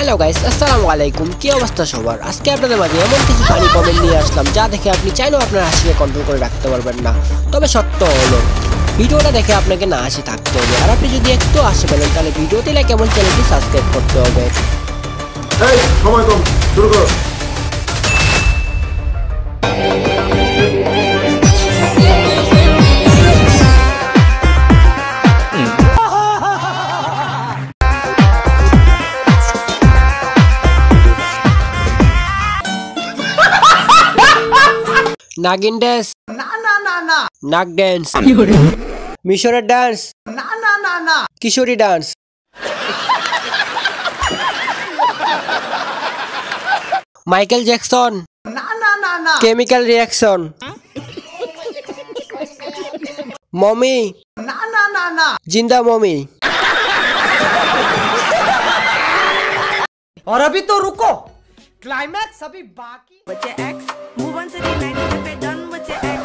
Hello guys, আসসালামু আলাইকুম। কি অবস্থা সবার? আজকে আপনাদের মাঝে এমন কিছু ফানি কমেন্ট নিয়ে আসলাম যা দেখে আপনি চাইলেও আপনার হাসিকে কন্ট্রোল করে রাখতে পারবেন না। তবে সত্য হলো ভিডিওটা দেখে আপনাকে না হাসি থাকতে হবে, আর আপনি যদি একটু হাসি পেলেন তাহলে ভিডিওতে লাইক এবং চ্যানেলটি সাবস্ক্রাইব করতে হবে। এই সময় কম, শুরু করো। নাগিন ড্যান্স, না না না না, নাগ ড্যান্স, মিশরের ডান্স, না না না না, কিশোরী ডান্স, মাইকেল জ্যাকসন, না না না না, কেমিক্যাল রিঅ্যাকশন, মমি, না না না না, जिंदा मम्मी। और अभी तो रुको, क्लाइमैक्स अभी बाकी। With your ex, move on to the next. If you're done with your ex,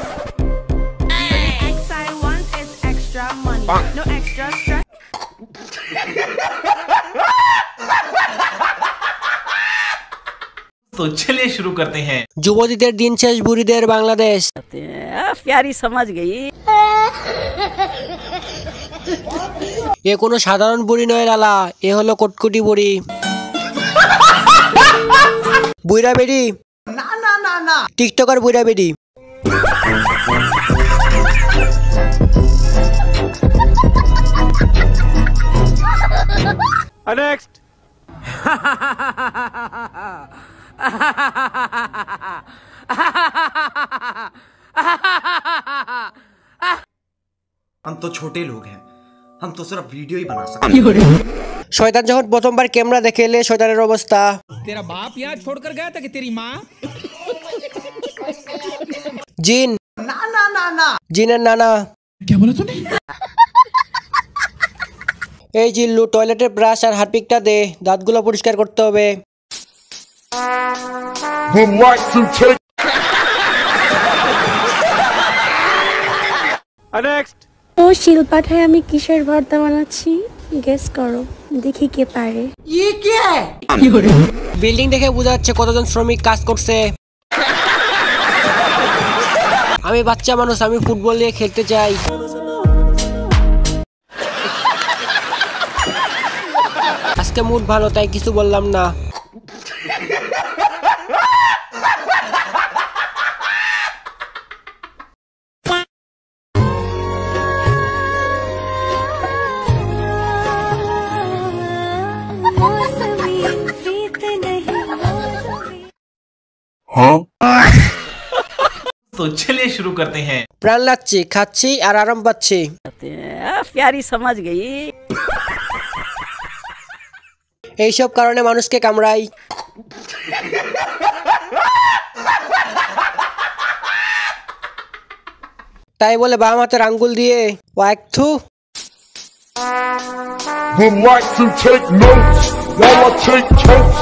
the ex I want is extra money, no extra stress. तो चलिए शुरू करते हैं। যুবতীদের দিন শেষ, বুড়িদের বাংলাদেশ। प्यारी समझ गई। এ কোনো সাধারণ বুড়ি নয় লালা, এ হলো কটকুটি বুড়ি। বুইরা বেডি, ना ना ना ना, টিকটকার বুইরা বেডি। নেক্সট। हम तो छोटे लोग हैं, हम तो सिर्फ वीडियो ही बना सकते हैं। শয়তান যখন প্রথমবার ক্যামেরা দেখে এলে শয়তানের অবস্থা। तेरा बाप यहाँ छोड़कर गया था कि तेरी माँ? জিন, ना ना ना ना, জিনের নানা। क्या बोला तूने? এই জিল্লু, টয়লেটের ব্রাশ আর হারপিকটা দে, দাঁতগুলো পরিষ্কার করতে হবে। নেক্সট। ও শিলপাঠায় আমি কিসের ভর্তা বানাচ্ছি গেস করো, দেখি কে পারে। ये क्या है? বিল্ডিং দেখে বোঝা যাচ্ছে কতজন শ্রমিক কাজ করছে। আমি বাচ্চা মানুষ, আমি ফুটবল নিয়ে খেলতে চাই। আজকে মুড ভালো তাই কিছু বললাম না। तो चलिए शुरू करते हैं। প্রাণ লাগছে, খাচ্ছি আর আরাম পাচ্ছি। प्यारी समझ गई। এইসব কারণে মানুষকে কামড়াই। তাই বলে বাম হাতের আঙ্গুল দিয়ে ওয়াক থু। Would like to take notes while I take totes.